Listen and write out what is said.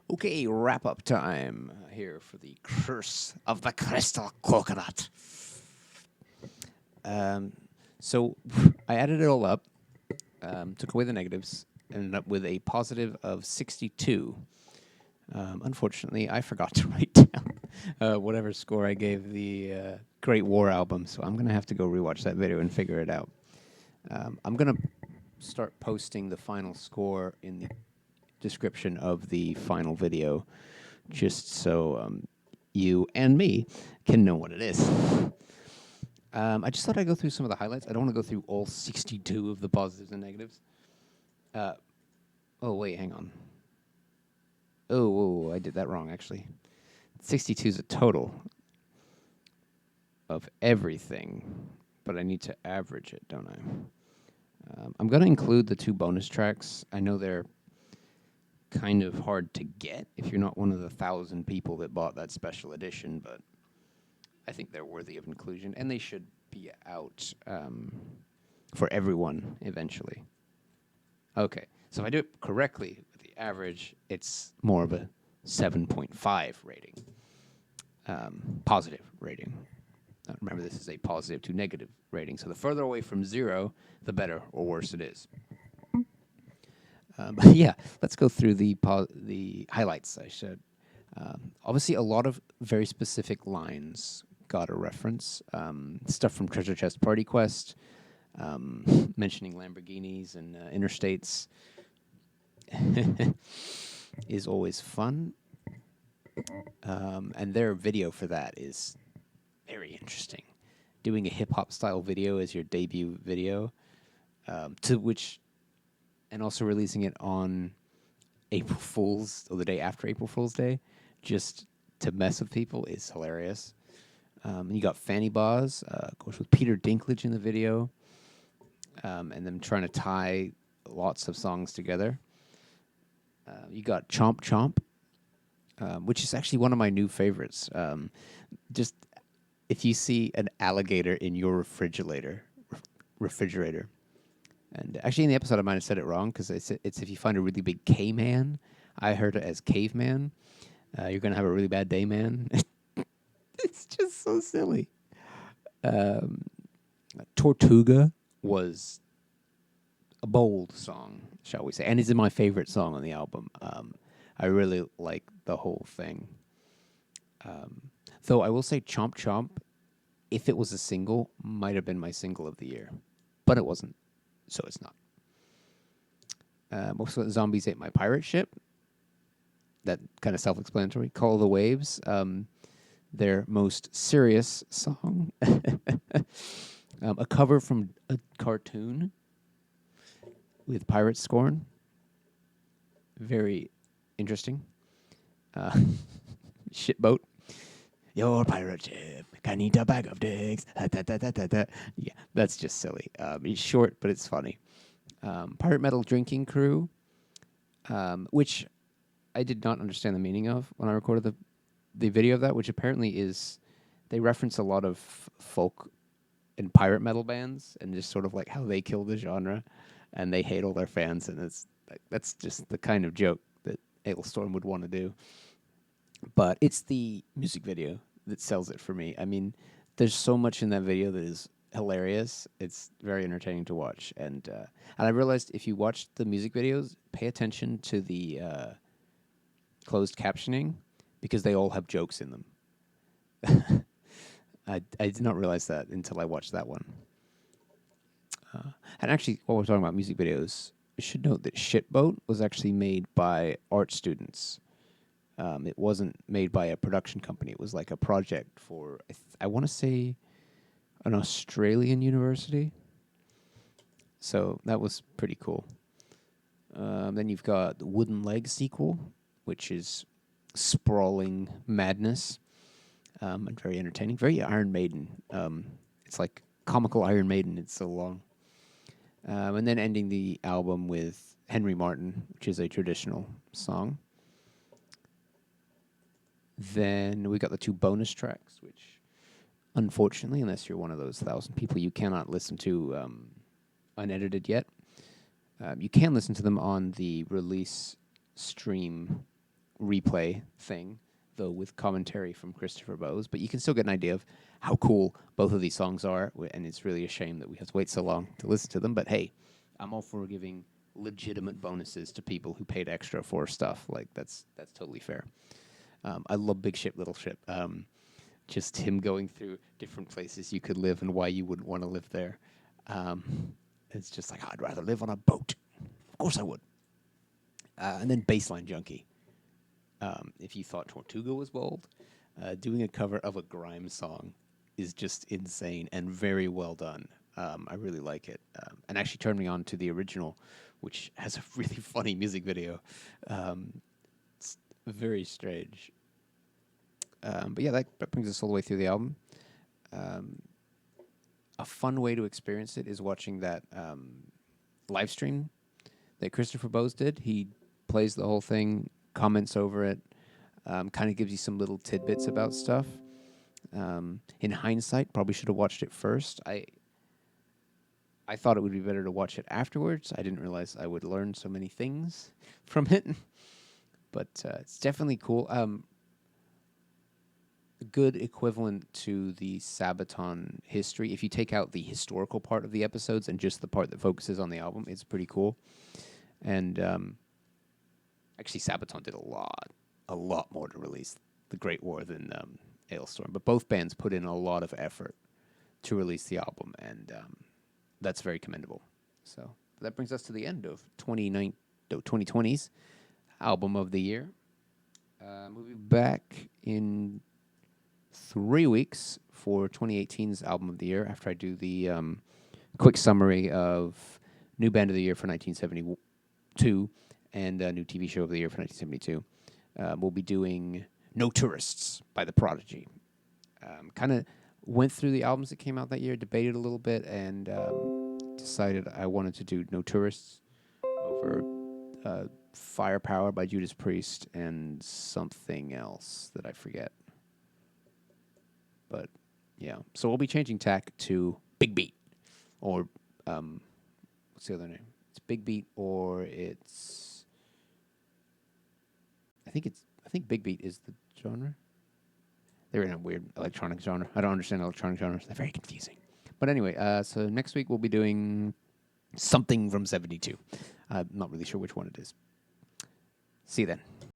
Okay, wrap up time here for the Curse of the Crystal Coconut. Um, so I added it all up, took away the negatives, ended up with a positive of 62. Unfortunately, I forgot to write down whatever score I gave the Great War album, so I'm going to have to go rewatch that video and figure it out. I'm going to start posting the final score in the description of the final video, just so you and me can know what it is. I just thought I'd go through some of the highlights. I don't want to go through all 62 of the positives and negatives. Uh, oh, wait, hang on. Oh, I did that wrong, actually. 62 is a total of everything, but I need to average it, don't I? I'm going to include the 2 bonus tracks. I know they're kind of hard to get if you're not one of the 1,000 people that bought that special edition, but I think they're worthy of inclusion, and they should be out for everyone eventually. Okay, so if I do it correctly with the average, it's more of a 7.5 rating, positive rating. Remember, this is a positive to negative rating, so the further away from 0, the better or worse it is. But yeah, let's go through the highlights. I should. Obviously, a lot of very specific lines got a reference. Stuff from Treasure Chest Party Quest, mentioning Lamborghinis and interstates is always fun. And their video for that is very interesting. Doing a hip hop style video as your debut video, to which, and also releasing it on April Fool's or the day after April Fool's Day, just to mess with people is hilarious. You got Fanny Bars, of course, with Peter Dinklage in the video, and them trying to tie lots of songs together. You got Chomp Chomp, which is actually one of my new favorites. Just if you see an alligator in your refrigerator, and actually in the episode I might have said it wrong because it's if you find a really big K-man. I heard it as caveman. You're gonna have a really bad day, man. It's just so silly. Tortuga was a bold song, shall we say, and is my favorite song on the album. I really like the whole thing. Though I will say Chomp Chomp, if it was a single, might have been my single of the year. But it wasn't, so it's not. Also, Zombies Ate My Pirate Ship. That kind of self-explanatory. Call of the Waves, their most serious song. A cover from a cartoon with pirate scorn. Very interesting. Shipboat. Your pirate ship can eat a bag of dicks. Yeah, that's just silly. It's short, but it's funny. Pirate Metal Drinking Crew, which I did not understand the meaning of when I recorded the video of that, which apparently is they reference a lot of folk and pirate metal bands and just sort of like how they kill the genre and they hate all their fans, and that's just the kind of joke that Alestorm would want to do. But it's the music video that sells it for me. I mean, there's so much in that video that is hilarious. It's very entertaining to watch, and I realized if you watch the music videos, pay attention to the closed captioning because they all have jokes in them. I did not realize that until I watched that one. And actually, while we're talking about music videos, I should note that Shitboat was actually made by art students. It wasn't made by a production company. It was like a project for, I want to say, an Australian university. So that was pretty cool. Then you've got the Wooden Leg sequel, which is sprawling madness and very entertaining. Very Iron Maiden. It's like comical Iron Maiden. It's so long. And then ending the album with Henry Martin, which is a traditional song. Then we got the 2 bonus tracks, which unfortunately, unless you're one of those 1,000 people, you cannot listen to unedited yet. You can listen to them on the release stream replay thing, though with commentary from Christopher Bowes. But you can still get an idea of how cool both of these songs are, and it's really a shame that we have to wait so long to listen to them. But hey, I'm all for giving legitimate bonuses to people who paid extra for stuff. Like that's totally fair. I love Big Ship, Little Ship. Just him going through different places you could live and why you wouldn't want to live there. It's just like, I'd rather live on a boat. Of course I would. And then Baseline Junkie. If you thought Tortuga was bold, doing a cover of a grime song is just insane and very well done. I really like it. And actually turned me on to the original, which has a really funny music video. It's very strange. But yeah, that brings us all the way through the album. A fun way to experience it is watching that live stream that Christopher Bowes did. He plays the whole thing, comments over it, kind of gives you some little tidbits about stuff. In hindsight, probably should have watched it first. I thought it would be better to watch it afterwards. I didn't realize I would learn so many things from it. But it's definitely cool. Good equivalent to the Sabaton history. If you take out the historical part of the episodes and just the part that focuses on the album, it's pretty cool. And actually, Sabaton did a lot more to release The Great War than Alestorm. But both bands put in a lot of effort to release the album, and that's very commendable. So that brings us to the end of 2020's Album of the Year. We'll be back in 3 weeks for 2018's Album of the Year after I do the quick summary of new band of the year for 1972 and new TV show of the year for 1972. We'll be doing No Tourists by The Prodigy. Kind of went through the albums that came out that year, debated a little bit, and decided I wanted to do No Tourists over Firepower by Judas Priest and something else that I forget. But yeah, so we'll be changing tack to Big Beat, or what's the other name? It's Big Beat, or it's I think Big Beat is the genre. They're in a weird electronic genre. I don't understand electronic genres. They're very confusing. But anyway, so next week we'll be doing something from '72. I'm not really sure which one it is. See you then.